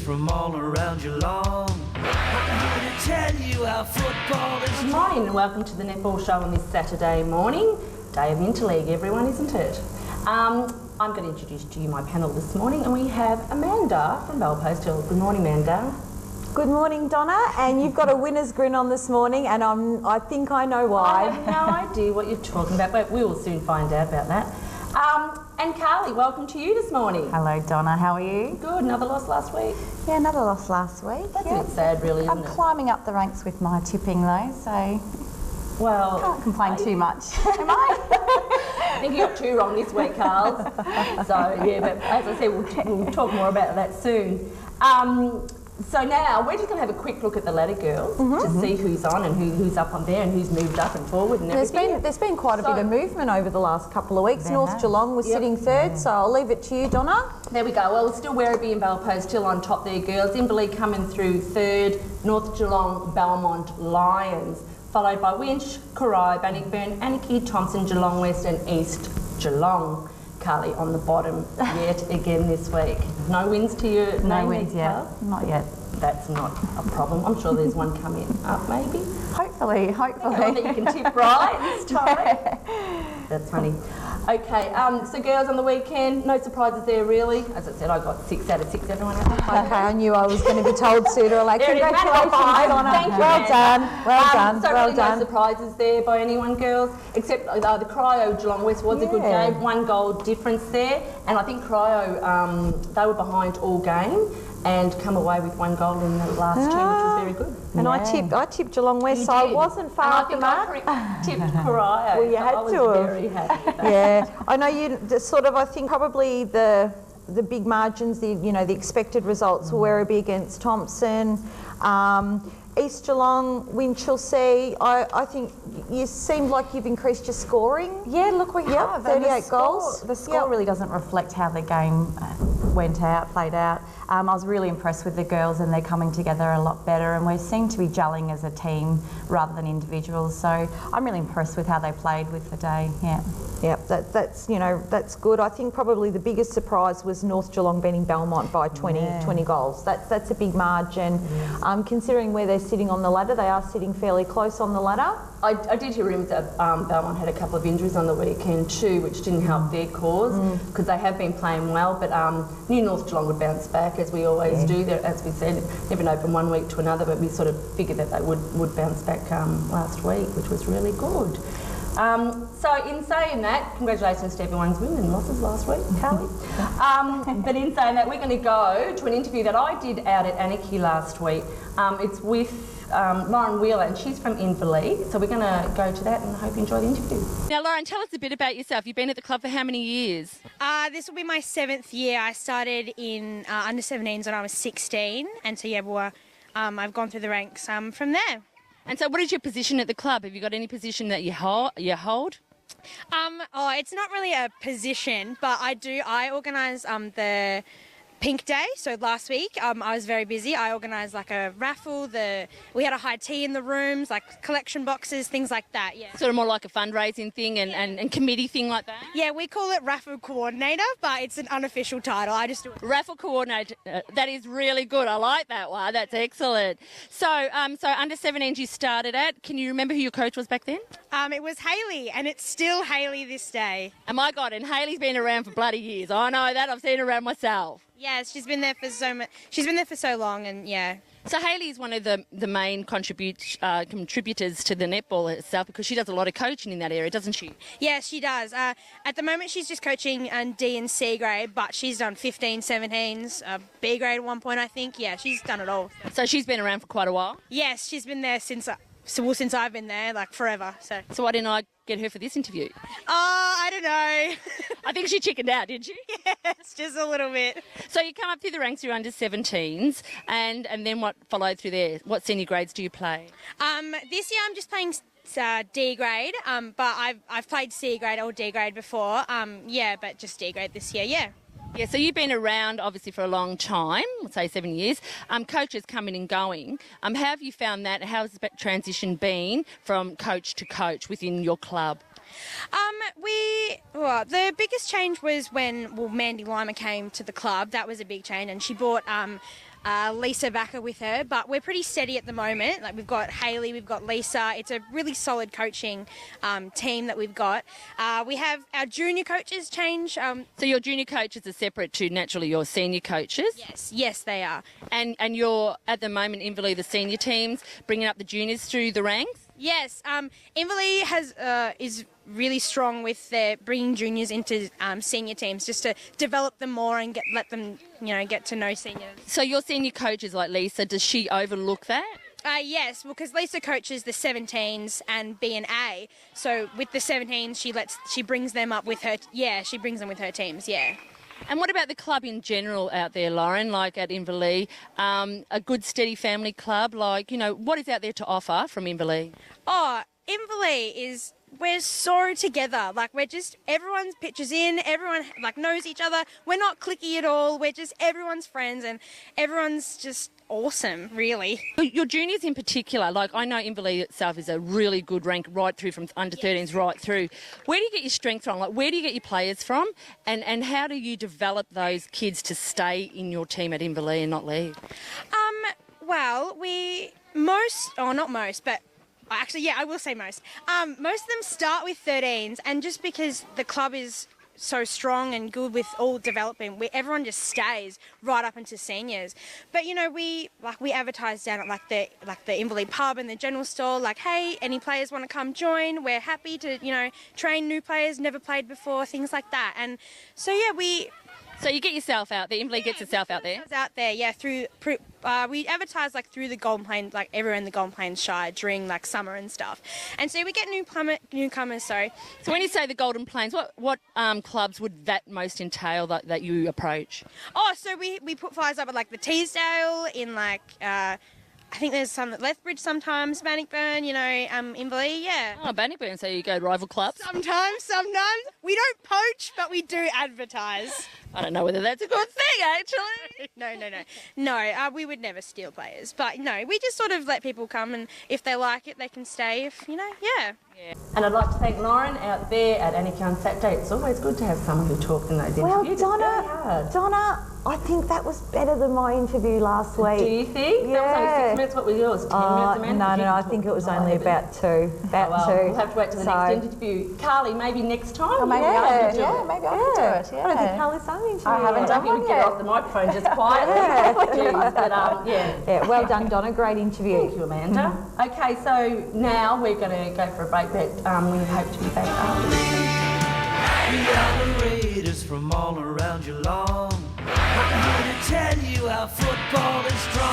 from all around Geelong. I'm here to tell you how football is. Good morning and welcome to the Netball Show on this Saturday morning. Day of Interleague, everyone, isn't it? I'm going to introduce to you my panel this morning, and we have Amanda from Bellpost Hill. Good morning, Amanda. Good morning, Donna, and you've got a winner's grin on this morning, and I think I know why. I have no idea what you're talking about, but we will soon find out about that. And Carly, welcome to you this morning. Hello, Donna. How are you? Good. Another loss last week. Yeah, another loss last week. That's a bit sad, really, isn't I'm it? climbing up the ranks with my tipping, though, so Well, can't complain too much, am I? I think you got two wrong this week, Carl. So, yeah, but as I said, we'll talk more about that soon. So now we're just going to have a quick look at the ladder girls to see who's on and who's up on there and who's moved up and forward and everything. There's been quite a bit of movement over the last couple of weeks. North Geelong was sitting third, so I'll leave it to you, Donna. There we go. Well, it's still Werribee and Bellpost still on top there, girls. Inverleigh coming through third, North Geelong, Belmont, Lions, followed by Winch, Corai, Bannockburn, Anarchy, Thompson, Geelong West and East Geelong. Carly on the bottom yet again this week. No wins to your No name wins yet. Not yet. That's not a problem. I'm sure there's one coming up maybe. Hopefully. One that you can tip right this time. That's funny. Okay, so girls on the weekend, no surprises there really. As I said, I got 6 out of 6. Everyone else? Okay, I knew I was going to be told sooner or later. There it is, Congratulations, Matt, Donna. thank you, Well Matt. done. Well done. So well really done. no surprises there by anyone, girls, except the Cryo Geelong West was a good game. 1 goal difference there, and I think Cryo they were behind all game and come away with 1 goal in the last 2, which was very good. And I tipped Geelong West, You so I did. wasn't far off the mark. I tipped Corio. Well, you had I was to have. very happy with that. Yeah, I know you sort of. I think probably the big margins, the expected results were Werribee against Thompson, East Geelong, Winchelsea. I think you seemed like you've increased your scoring. Yeah, look, we have. 38 goals. The score really doesn't reflect how the game played out. I was really impressed with the girls, and they're coming together a lot better, and we seem to be gelling as a team rather than individuals. So I'm really impressed with how they played with the day. Yeah. Yep, that's good. I think probably the biggest surprise was North Geelong beating Belmont by 20 goals. That's a big margin. Considering where they're sitting on the ladder, they are sitting fairly close on the ladder. I did hear rumours that Belmont had a couple of injuries on the weekend too, which didn't help their cause because they have been playing well. But knew North Geelong would bounce back as we always do. As we said, never know from one week to another, but we sort of figured that they would bounce back last week, which was really good. So in saying that, congratulations to everyone's win and losses last week, Carly. But in saying that, we're going to go to an interview that I did out at Anarchy last week. It's with Lauren Wheeler, and she's from Inverleigh. So we're going to go to that and I hope you enjoy the interview. Now, Lauren, tell us a bit about yourself. You've been at the club for how many years? This will be my 7th year. I started in under 17s when I was 16, and so I've gone through the ranks from there. And so what is your position at the club? Have you got any position that you hold? It's not really a position, but I organise the Pink Day. So last week I was very busy. I organised like a raffle. We had a high tea in the rooms, like collection boxes, things like that. Yeah. Sort of more like a fundraising thing and committee thing like that? Yeah, we call it raffle coordinator, but it's an unofficial title. I just do it. Raffle coordinator. That is really good. I like that one. That's excellent. So under 17s you started at. Can you remember who your coach was back then? It was Hayley, and it's still Hayley this day. Oh my God, and Hayley's been around for bloody years. I know that. I've seen her around myself. Yes, she's been there for so much. She's been there for so long, and yeah. So Hayley is one of the main contributors to the netball itself because she does a lot of coaching in that area, doesn't she? Yes, she does. At the moment, she's just coaching D and C grade, but she's done 15, 17s, B grade at one point, I think. Yeah, she's done it all. So she's been around for quite a while? Yes, she's been there since I've been there, like forever. So why didn't I get her for this interview? I don't know. I think she chickened out, did she? Yes, just a little bit. So you come up through the ranks, you're under 17s, and then what followed through there? What senior grades do you play? This year I'm just playing D grade, but I've played C grade or D grade before. But just D grade this year, yeah. Yeah, so you've been around obviously for a long time, let's say 7 years. Coaches coming and going. How have you found that? How has the transition been from coach to coach within your club? The biggest change was when Mandy Lima came to the club. That was a big change, and she brought Lisa Backer with her, but we're pretty steady at the moment. Like we've got Hayley, we've got Lisa. It's a really solid coaching team that we've got. We have our junior coaches change. So your junior coaches are separate to naturally your senior coaches? Yes, they are. And you're at the moment Inverleigh the senior teams bringing up the juniors through the ranks? Yes, Inverleigh is really strong with their bringing juniors into senior teams just to develop them more and let them get to know seniors. So your senior coaches like Lisa, does she overlook that? Yes, well, because Lisa coaches the 17s and B and A. So with the 17s, she brings them up with her. Yeah, she brings them with her teams. Yeah. And what about the club in general out there, Lauren, like at Inverleigh? A good, steady family club, like, what is out there to offer from Inverleigh? Oh, Inverleigh we're so together. Like, everyone's pitches in, everyone, knows each other. We're not cliquey at all. We're just everyone's friends and everyone's just awesome, really. Your juniors in particular, like I know Inverleigh itself is a really good rank right through from under 13s right through. Where do you get your strength from? Like, where do you get your players from? And how do you develop those kids to stay in your team at Inverleigh and not leave? Well, not most, but actually, yeah, I will say most. Most of them start with 13s, and just because the club is so strong and good with all developing, everyone just stays right up into seniors. But we advertise down at the Inverleigh pub and the general store, like, hey, any players want to come join? We're happy to train new players, never played before, things like that. And so yeah, So you get yourself out there. Inverleigh gets itself out there. Out there, yeah. We advertise through the Golden Plains, everywhere in the Golden Plains Shire during summer and stuff. And so we get newcomers. So when you say the Golden Plains, what clubs would that most entail that you approach? Oh, so we put flyers up at the Teesdale in I think there's some at Lethbridge sometimes, Bannockburn, Inverleigh, yeah. Oh, Bannockburn, so you go rival clubs? Sometimes. We don't poach, but we do advertise. I don't know whether that's a good thing, actually. No, we would never steal players. But, no, we just sort of let people come and if they like it, they can stay. Yeah. And I'd like to thank Lauren out there at Annika on Saturday. It's always good to have someone who talks in those interviews. Well, Donna, I think that was better than my interview last week. Do you think? Yeah. That was only 6 minutes. What was yours? 10 minutes, Amanda? No, I think it was only about 2. We'll have to wait till the next interview. Carly, maybe next time? Maybe I can do it. Maybe I can do it. I don't think Carly's done an interview. I haven't done one yet. Get off the microphone just quietly. Yeah, well done, Donna. Great interview. Thank you, Amanda. Okay, so now we're going to go for a break, but we hope to be back after this. We are the Raiders from all around Geelong. I'm here to tell you how football is strong.